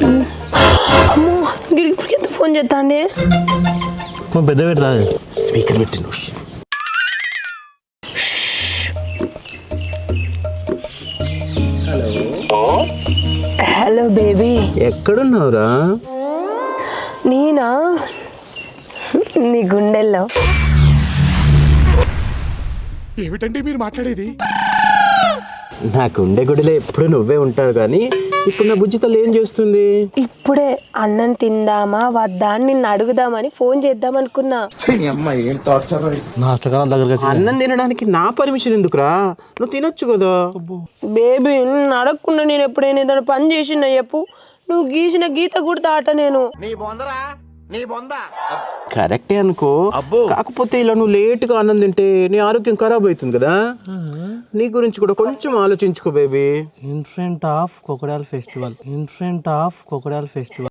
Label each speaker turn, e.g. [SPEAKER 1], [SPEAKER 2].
[SPEAKER 1] అమ్మో గిరికి ఎంత ఫోన్ చేస్తా అండి
[SPEAKER 2] పెద్ద పెట్టరా
[SPEAKER 3] స్పీకర్ పెట్టిన
[SPEAKER 1] హలో బేబీ.
[SPEAKER 3] ఎక్కడున్నావురా?
[SPEAKER 1] నేనా నీ గుండెల్లో.
[SPEAKER 4] ఏమిటండి మీరు మాట్లాడేది?
[SPEAKER 3] నా గుండె గుడిలో ఎప్పుడు నువ్వే ఉంటావు కానీ ఇప్పుడు నా బుజ్జి తల్లి ఏం చేస్తుంది?
[SPEAKER 1] ఇప్పుడే అన్నం తిందామా వద్దా అని నిన్ను అడుగుదామని ఫోన్ చేద్దాం అనుకున్నా.
[SPEAKER 2] నా అష్టకాలం దగ్గర
[SPEAKER 3] అన్నం తినడానికి నా పర్మిషన్ ఎందుకురా? నువ్వు తినొచ్చు కదా.
[SPEAKER 1] బేబీ నిన్ను అడగకుండా నేను ఎప్పుడైనా ఏదైనా పని చేసినా చెప్పు, నువ్వు గీసిన గీత కూడా తాట నేను.
[SPEAKER 3] కరెక్టే అనుకో, కాకపోతే ఇలా నువ్వు లేటుగా అన్నం తింటే నీ ఆరోగ్యం ఖరాబ్ అవుతుంది కదా. నీ గురించి కూడా కొంచెం ఆలోచించుకో baby.
[SPEAKER 2] In front of crocodile festival